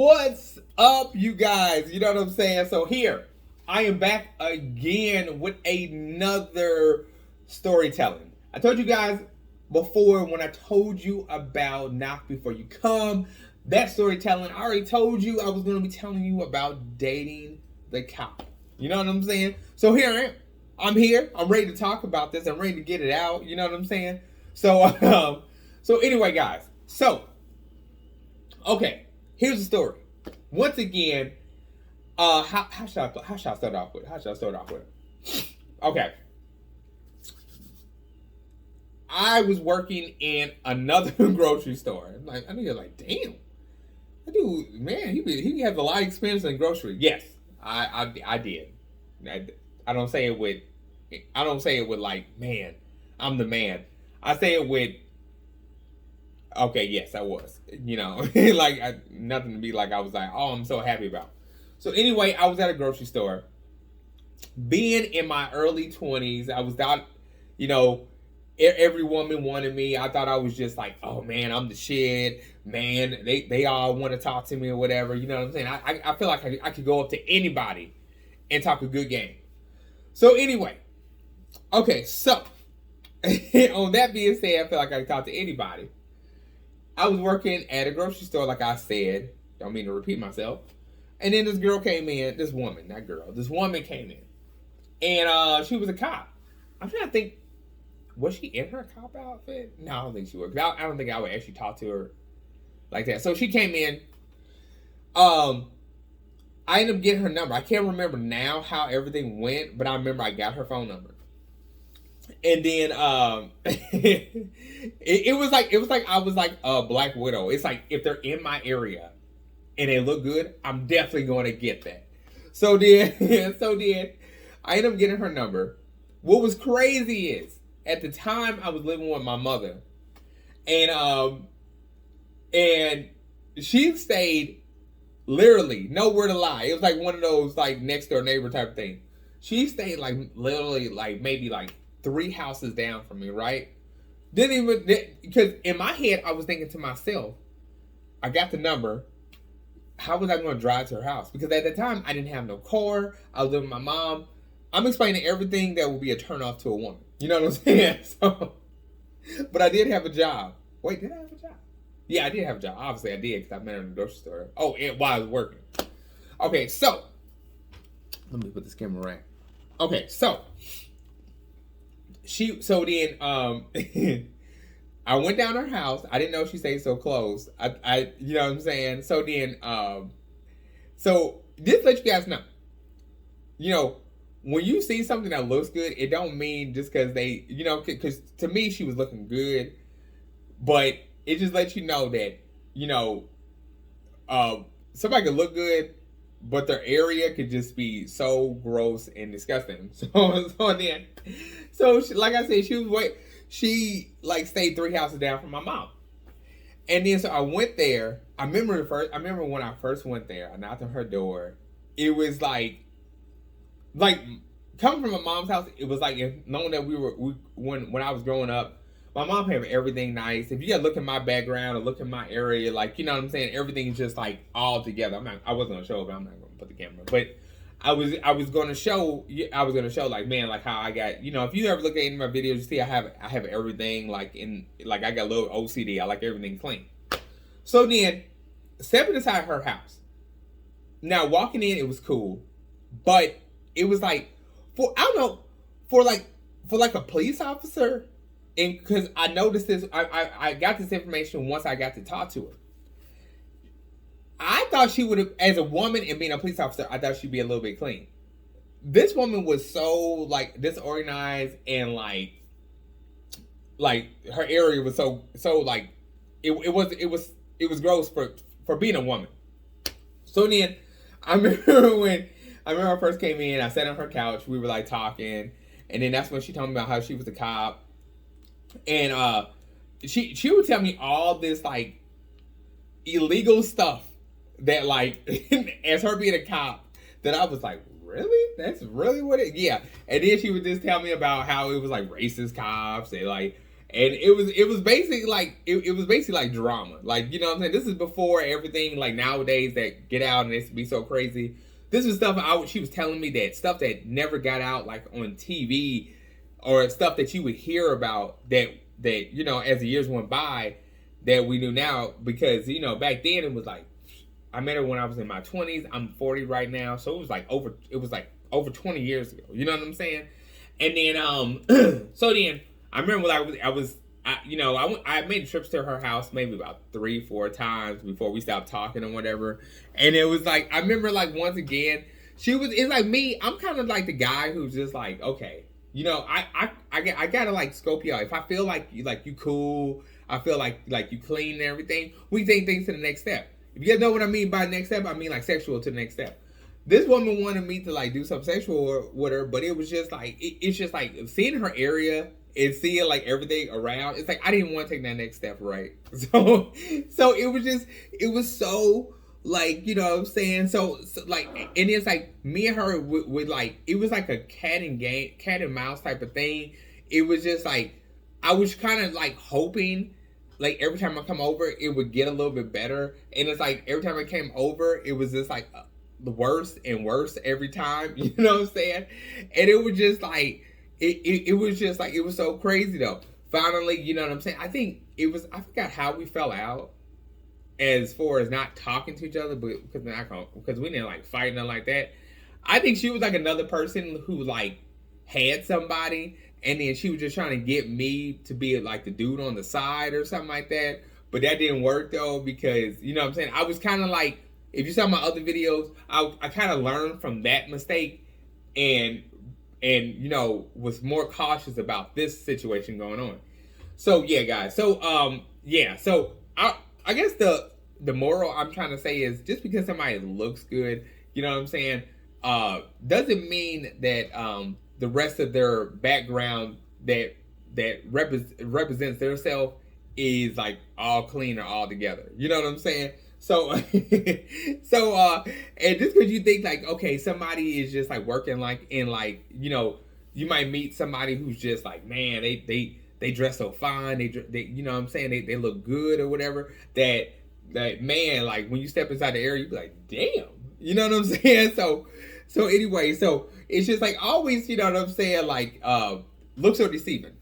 What's up, you guys? You know what I'm saying? So here, I am back again with another storytelling. I told you guys before when I told you about Knock Before You Come, that storytelling, I already told you I was going to be telling you about dating the cop. You know what I'm saying? So here I am. I'm here. I'm ready to talk about this. I'm ready to get it out. You know what I'm saying? So, so anyway, guys. So, okay. Here's the story. Once again, how should I start off with? Okay. I was working in another grocery store. Like, I mean, you're like, damn, that dude, man, he has a lot of experience in grocery. Yes, I did. I don't say it with like, man, I'm the man. I say it with, okay, yes, I was. You know, like nothing to be like I was like, oh, I'm so happy about. So anyway, I was at a grocery store. Being in my early 20s, I was not, you know, every woman wanted me. I thought I was just like, oh man, I'm the shit. Man, they all want to talk to me or whatever. You know what I'm saying? I feel like I could go up to anybody and talk a good game. So anyway, okay, so on that being said, I feel like I could talk to anybody. I was working at a grocery store, like I said. Don't mean to repeat myself. And then this girl came in. This woman came in. And she was a cop. I'm trying to think, was she in her cop outfit? No, I don't think she was. I don't think I would actually talk to her like that. So she came in. I ended up getting her number. I can't remember now how everything went, but I remember I got her phone number. And then it was like I was like a Black Widow. It's like if they're in my area and they look good, I'm definitely going to get that. So then I ended up getting her number. What was crazy is at the time I was living with my mother, and she stayed literally nowhere to lie. It was like one of those like next door neighbor type of thing. She stayed like literally like maybe like 3 houses down from me, right? Because in my head, I was thinking to myself, I got the number. How was I going to drive to her house? Because at the time, I didn't have no car. I was living with my mom. I'm explaining everything that would be a turnoff to a woman. You know what I'm saying? So, but I did have a job. Wait, did I have a job? Yeah, I did have a job. Obviously, I did because I met her in the grocery store. Oh, and while I was working. Okay, so let me put this camera right. Okay, so then I went down her house. I didn't know she stayed so close. I you know what I'm saying? So then so this let you guys know. You know, when you see something that looks good, it don't mean just because they, you know, because to me she was looking good, but it just lets you know that, you know, somebody could look good, but their area could just be so gross and disgusting. So she, like I said, she like stayed 3 houses down from my mom. And then so I went there. I remember when I first went there, I knocked on her door. It was like coming from my mom's house, it was like knowing that when I was growing up, my mom had everything nice. If you gotta look at my background or look at my area, like, you know what I'm saying, everything's just like all together. I wasn't gonna show it, but I'm not gonna put the camera. But I was gonna show like, man, like how I got, you know, if you ever look at any of my videos, you see I have everything like I got a little OCD. I like everything clean. So then stepping inside her house. Now walking in, it was cool, but it was like for a police officer. And because I noticed this, I got this information once I got to talk to her. I thought she would have, as a woman and being a police officer, I thought she'd be a little bit clean. This woman was so like disorganized and like her area was so like it was gross for being a woman. So then I remember when I first came in, I sat on her couch, we were like talking, and then that's when she told me about how she was a cop. And she would tell me all this like illegal stuff that like as her being a cop that I was like, really? That's really what it? Yeah. And then she would just tell me about how it was like racist cops and like And it was basically like it was basically like drama. Like, you know what I'm saying? This is before everything like nowadays that get out and it's be so crazy. This was stuff she was telling me that stuff that never got out like on TV, or stuff that you would hear about that you know, as the years went by, that we knew now. Because, you know, back then it was like, I met her when I was in my 20s. I'm 40 right now, so it was like over 20 years ago. You know what I'm saying? And then so then I remember when I made trips to her house maybe about 3-4 times before we stopped talking or whatever. And it was like, I remember like once again, it's like me, I'm kind of like the guy who's just like, okay, you know, I gotta like scope you out. If I feel like you cool, I feel like you clean and everything, we take things to the next step. If you guys know what I mean by next step, I mean like sexual to the next step. This woman wanted me to like do something sexual with her, but it was just like it's just like seeing her area and seeing like everything around. It's like I didn't want to take that next step, right? So it was so like, you know what I'm saying. So like, and it's like me and her would like, it was like a cat and mouse type of thing. It was just like I was kind of like hoping, like every time I come over, it would get a little bit better. And it's like every time I came over, it was just like the worse and worse every time. You know what I'm saying? And it was just like it was just like, it was so crazy though. Finally, you know what I'm saying? I think it was, I forgot how we fell out as far as not talking to each other, but because we didn't like fight nothing like that. I think she was like another person who like had somebody, and then she was just trying to get me to be like the dude on the side or something like that. But that didn't work though, because, you know what I'm saying, I was kind of like, if you saw my other videos, I kind of learned from that mistake, and you know, was more cautious about this situation going on. So yeah, guys. So yeah. So I guess the moral I'm trying to say is, just because somebody looks good, you know what I'm saying, doesn't mean that the rest of their background that represents their self is like all clean or all together. You know what I'm saying? So and just because you think like, okay, somebody is just like working like in like, you know, you might meet somebody who's just like, man, they dress so fine, they you know what I'm saying, they look good or whatever, that man, like when you step inside the area, you be like, damn, you know what I'm saying? So anyway, so it's just like always, you know what I'm saying, like looks are deceiving,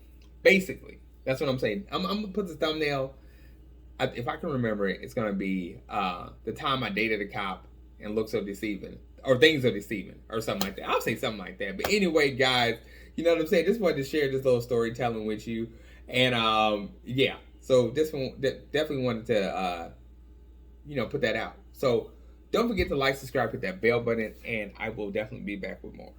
basically. That's what I'm saying. I'm gonna put the thumbnail, if I can remember it, it's gonna be the time I dated a cop and looks are deceiving, or things are deceiving, or something like that. I'll say something like that. But anyway, guys, you know what I'm saying? Just wanted to share this little storytelling with you, and yeah. So this one definitely wanted to you know, put that out. So don't forget to like, subscribe, hit that bell button, and I will definitely be back with more.